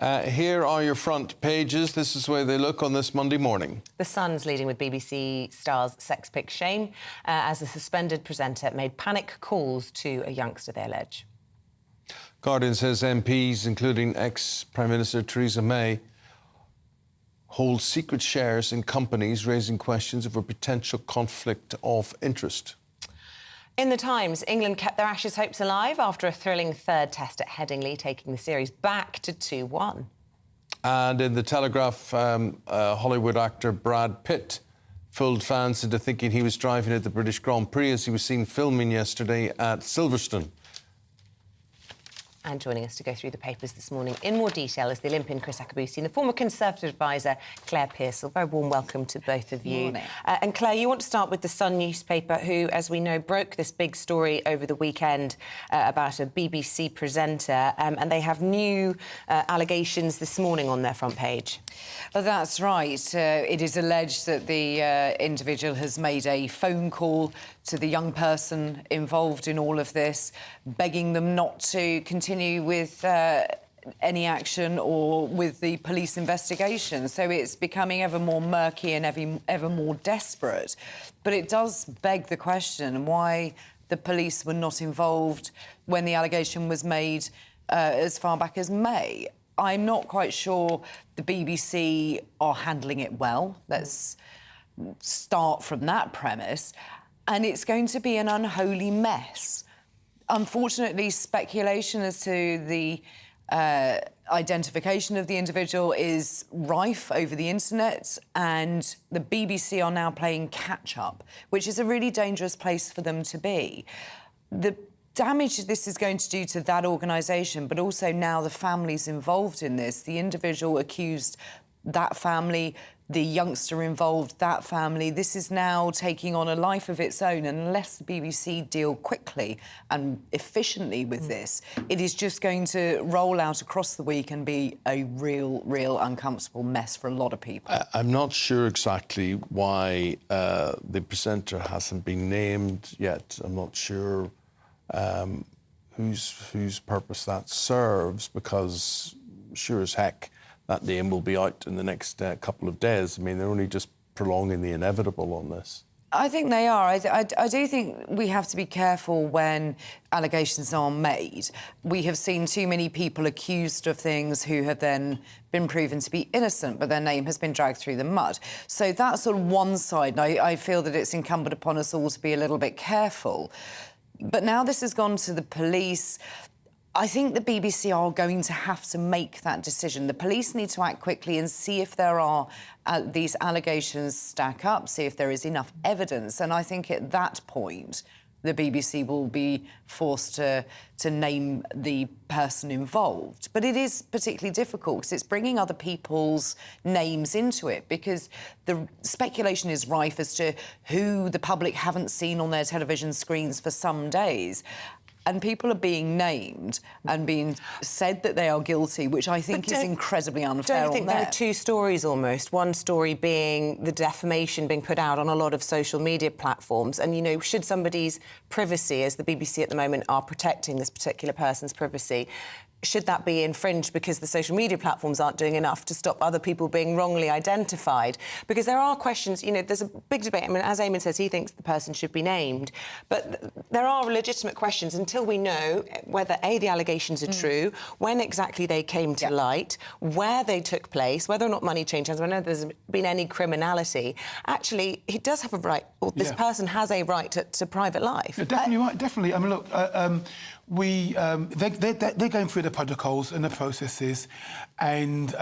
Here are your front pages. This is the way they look on this Monday morning. The Sun's leading with BBC Star's sex pic shame as a suspended presenter made panic calls to a youngster, they allege. Guardian says MPs, including ex-Prime Minister Theresa May, hold secret shares in companies, raising questions of a potential conflict of interest. In The Times, England kept their Ashes hopes alive after a thrilling third test at Headingley, taking the series back to 2-1. And in The Telegraph, Hollywood actor Brad Pitt fooled fans into thinking he was driving at the British Grand Prix as he was seen filming yesterday at Silverstone. And joining us to go through the papers this morning in more detail is the Olympian Chris Akabusi and the former Conservative advisor Claire Pearsall. Very warm welcome to both of you. And Claire, you want to start with the Sun newspaper, who, as we know, broke this big story over the weekend about a BBC presenter, and they have new allegations this morning on their front page. Well, that's right. It is alleged that the individual has made a phone call to the young person involved in all of this, begging them not to continue with any action or with the police investigation. So it's becoming ever more murky and ever more desperate. But it does beg the question why the police were not involved when the allegation was made as far back as May. I'm not quite sure the BBC are handling it well. Let's start from that premise. And it's going to be an unholy mess. Unfortunately, speculation as to the identification of the individual is rife over the internet, and the BBC are now playing catch-up, which is a really dangerous place for them to be. The damage this is going to do to that organisation, but also now the families involved in this, the individual accused, that family, the youngster involved, that family, this is now taking on a life of its own. Unless the BBC deal quickly and efficiently with this, it is just going to roll out across the week and be a real uncomfortable mess for a lot of people. I'm not sure exactly why the presenter hasn't been named yet. I'm not sure whose purpose that serves, because sure as heck that name will be out in the next couple of days. I mean, they're only just prolonging the inevitable on this. I think they are. I do think we have to be careful when allegations are made. We have seen too many people accused of things who have then been proven to be innocent, but their name has been dragged through the mud. So that's sort of one side. I feel that it's incumbent upon us all to be a little bit careful. But now this has gone to the police. I think the BBC are going to have to make that decision. The police need to act quickly and see if there are these allegations stack up, see if there is enough evidence. And I think at that point, the BBC will be forced to name the person involved. But it is particularly difficult because it's bringing other people's names into it, because the speculation is rife as to who the public haven't seen on their television screens for some days. And people are being named and being said that they are guilty, which I think is incredibly unfair. Don't you think there are two stories almost? One story being the defamation being put out on a lot of social media platforms. And, you know, should somebody's privacy, as the BBC at the moment are protecting this particular person's privacy, should that be infringed because the social media platforms aren't doing enough to stop other people being wrongly identified? Because there are questions, you know, there's a big debate. I mean, as Eamonn says, he thinks the person should be named. But there are legitimate questions until we know whether, A, the allegations are true, when exactly they came to light, where they took place, whether or not money changed hands, whether there's been any criminality. Actually, he does have a right, or this person has a right to private life. You're definitely right, definitely. I mean, look, they're going through the protocols and the processes, and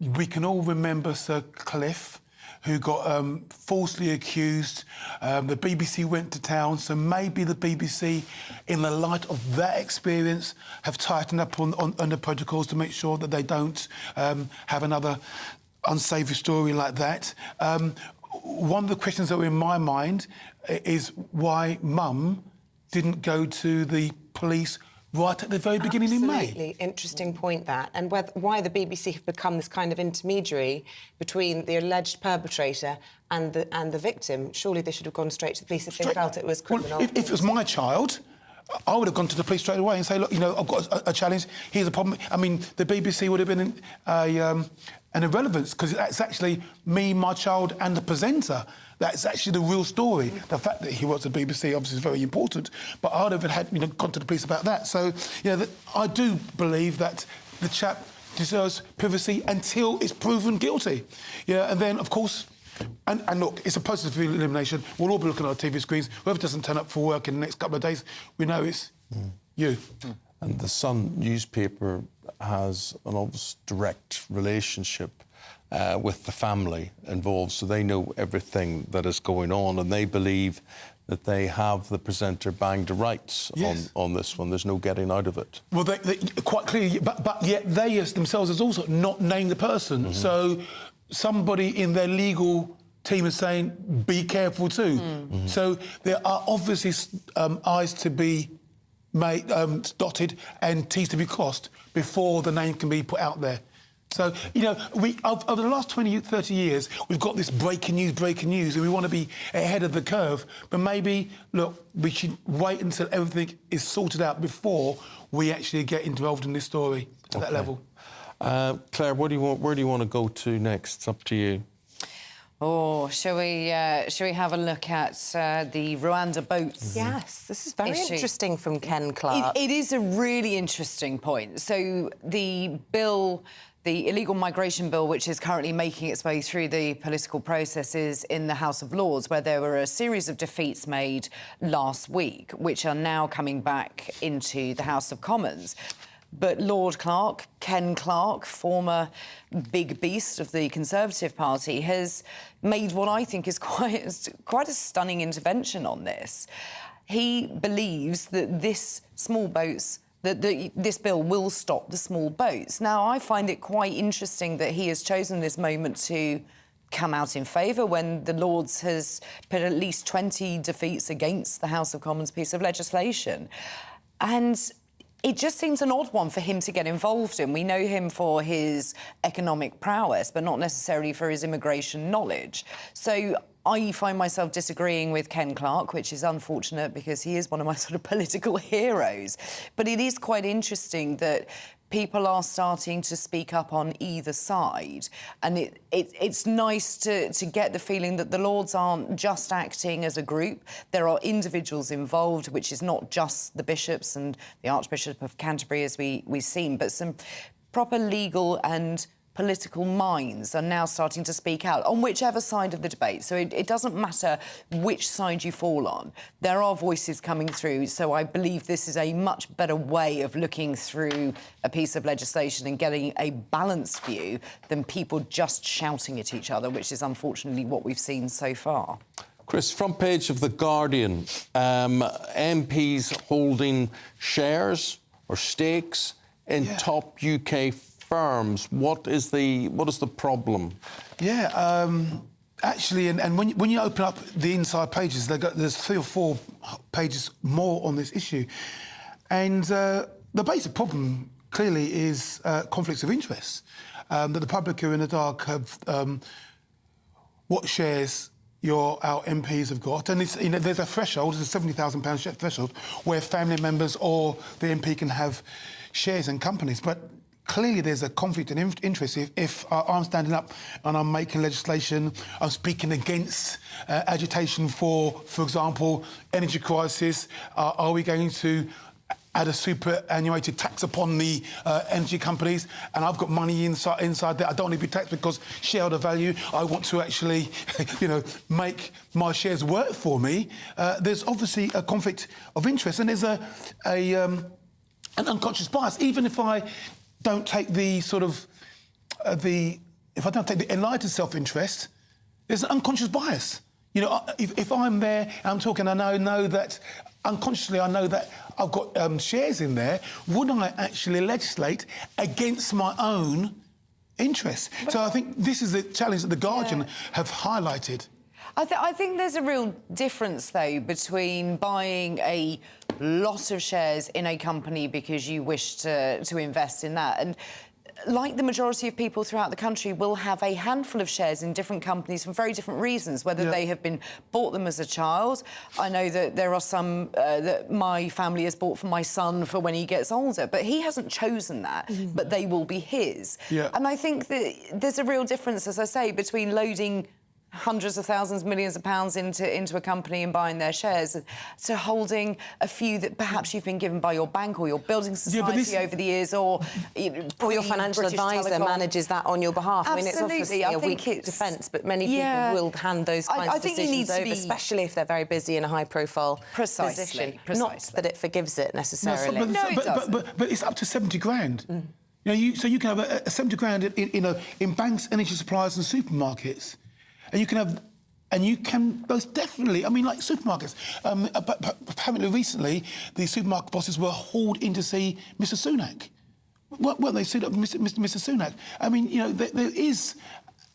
we can all remember Sir Cliff, who got falsely accused. The BBC went to town, so maybe the BBC, in the light of that experience, have tightened up on the protocols to make sure that they don't have another unsavoury story like that. One of the questions that were in my mind is why Mum didn't go to the police right at the very beginning in May. Absolutely interesting point, that, and why the BBC have become this kind of intermediary between the alleged perpetrator and the victim. Surely they should have gone straight to the police if they felt it was criminal. Well, if it was my child, I would have gone to the police straight away and say, look, I've got a challenge. Here's a problem. I mean, the BBC would have been an irrelevance, because it's actually me, my child, and the presenter. That's actually the real story. The fact that he works at the BBC obviously is very important, but I would have gone to the police about that. So, I do believe that the chap deserves privacy until it's proven guilty. And then, of course. And look, it's a process of elimination. We'll all be looking at our TV screens. Whoever doesn't turn up for work in the next couple of days, we know it's you. And the Sun newspaper has an obvious direct relationship with the family involved, so they know everything that is going on, and they believe that they have the presenter banged to rights on this one. There's no getting out of it. Well, they quite clearly, but yet they themselves has also not named the person. So somebody in their legal team is saying, be careful too. So there are obviously I's to be made, dotted and T's to be crossed before the name can be put out there. So, we over the last 20, 30 years, we've got this breaking news, and we want to be ahead of the curve. But maybe, look, we should wait until everything is sorted out before we actually get involved in this story at that level. Claire, where do you want to go to next? It's up to you. Oh, shall we have a look at the Rwanda boats? Yes, this is very interesting from Ken Clark. It is a really interesting point. So the bill, the illegal migration bill, which is currently making its way through the political processes in the House of Lords, where there were a series of defeats made last week, which are now coming back into the House of Commons. But Lord Clark, Ken Clark, former big beast of the Conservative Party, has made what I think is quite a stunning intervention on this. He believes that this bill will stop the small boats. Now, I find it quite interesting that he has chosen this moment to come out in favour when the Lords has put at least 20 defeats against the House of Commons piece of legislation. And it just seems an odd one for him to get involved in. We know him for his economic prowess, but not necessarily for his immigration knowledge. So I find myself disagreeing with Ken Clark, which is unfortunate because he is one of my sort of political heroes. But it is quite interesting that people are starting to speak up on either side. And it's nice to get the feeling that the Lords aren't just acting as a group. There are individuals involved, which is not just the bishops and the Archbishop of Canterbury, as we've seen, but some proper legal and political minds are now starting to speak out on whichever side of the debate. So it doesn't matter which side you fall on. There are voices coming through, so I believe this is a much better way of looking through a piece of legislation and getting a balanced view than people just shouting at each other, which is unfortunately what we've seen so far. Chris, front page of The Guardian, MPs holding shares or stakes in top UK firms. What is the problem? Actually, and when you open up the inside pages, there's 3 or 4 pages more on this issue, and the basic problem clearly is conflicts of interest. That the public are in the dark of what shares our MPs have got, and it's, there's a threshold, there's a £70,000 threshold where family members or the MP can have shares in companies, but clearly there's a conflict of interest if I'm standing up and I'm making legislation, I'm speaking against agitation for example, energy crisis. Are we going to add a superannuated tax upon the energy companies, and I've got money inside there. I don't want to be taxed because shareholder value. I want to actually, make my shares work for me. There's obviously a conflict of interest, and there's an unconscious bias. Even if I don't take if I don't take the enlightened self-interest, there's an unconscious bias. If I'm there and I'm talking, I know that unconsciously I know that I've got shares in there. Would I actually legislate against my own interests? So I think this is the challenge that The Guardian have highlighted. I think there's a real difference, though, between buying a lot of shares in a company because you wish to invest in that, and like the majority of people throughout the country, will have a handful of shares in different companies for very different reasons, whether they have been bought them as a child. I know that there are some that my family has bought for my son for when he gets older, but he hasn't chosen that, but they will be his. Yeah. And I think that there's a real difference, as I say, between loading hundreds of thousands, millions of pounds into a company and buying their shares, to holding a few that perhaps you've been given by your bank or your building society over the years, or your financial advisor manages that on your behalf. Absolutely. I mean, it's obviously a weak defence, but many people will hand those kinds of decisions over, especially if they're very busy in a high-profile position. Not that it forgives it necessarily. But it's up to 70 grand. You know, so you can have a 70 grand in banks, energy suppliers, and supermarkets. And you can most definitely, I mean, like supermarkets. But apparently recently, the supermarket bosses were hauled in to see Mr. Sunak. Well, they sued up Mr. Sunak. I mean, you know, there is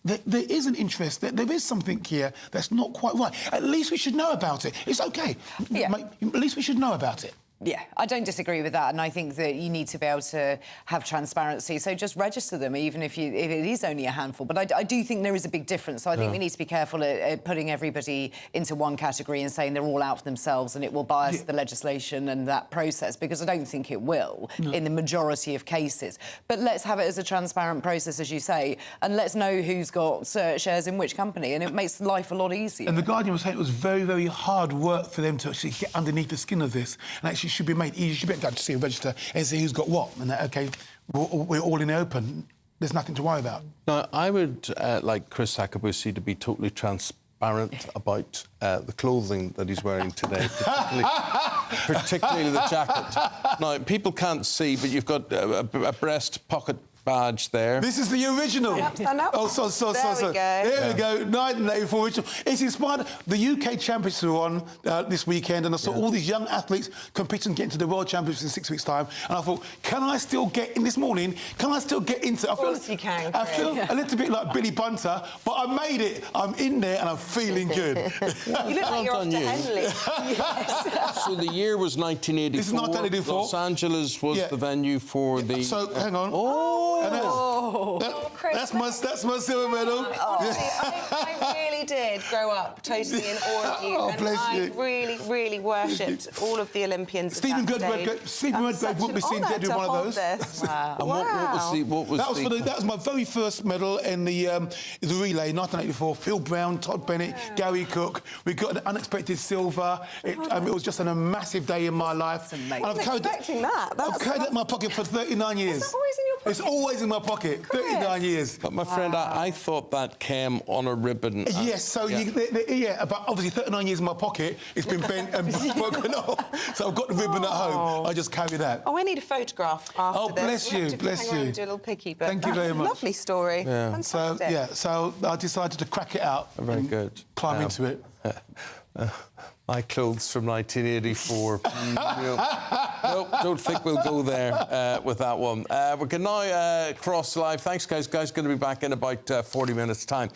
an interest. There is something here that's not quite right. At least we should know about it. It's OK. Yeah. At least we should know about it. Yeah, I don't disagree with that, and I think that you need to be able to have transparency. So just register them, even if it is only a handful. But I do think there is a big difference. So I think we need to be careful at putting everybody into one category and saying they're all out for themselves and it will bias the legislation and that process, because I don't think it will in the majority of cases. But let's have it as a transparent process, as you say, and let's know who's got shares in which company, and it makes life a lot easier. And the Guardian was saying it was very, very hard work for them to actually get underneath the skin of this, and actually should be made. You should be able to see a register and see who's got what, and that, OK, we're all in the open. There's nothing to worry about. Now, I would like Chris Sakabusi to be totally transparent about the clothing that he's wearing today, particularly the jacket. Now, people can't see, but you've got a breast pocket badge there. This is the original. Yep, stand up. Oh, so. There we go. There we go. 1984 original. It's inspired. The UK Championships were on this weekend, and I saw all these young athletes compete and get into the World Championships in 6 weeks' time. And I thought, can I still get in this morning? Can I still get into? Of course you can. I feel a little bit like Billy Bunter, but I made it. I'm in there, and I'm feeling good. You look like you're off to Henley. Yes. So the year was 1984. This is 1984. Los Angeles was the venue for the... So, hang on. That's my silver medal. I really did grow up totally in awe of you, and I really, really worshipped all of the Olympians. Stephen Redgrave wouldn't be seen dead with one of those. Wow. And what was that was my very first medal in the relay, 1984. Phil Brown, Todd Bennett, Gary Cook. We got an unexpected silver. It was just a massive day in my life. I wasn't expecting that. I've carried it in my pocket for 39 years. Is that always in your pocket? It's always in my pocket. Chris. 39 years. But my friend, I thought that came on a ribbon. Yes, so but obviously 39 years in my pocket, it's been bent and broken off. So I've got the ribbon at home. I just carry that. Oh, I need a photograph after this. Bless you, bless you. Do a little picky, but Thank you very much. Lovely story. Yeah. Fantastic. So I decided to crack it out. Very good. Climb into it. My clothes from 1984. No, don't think we'll go there with that one. We can now cross live. Thanks, guys. Guys, going to be back in about 40 minutes' time.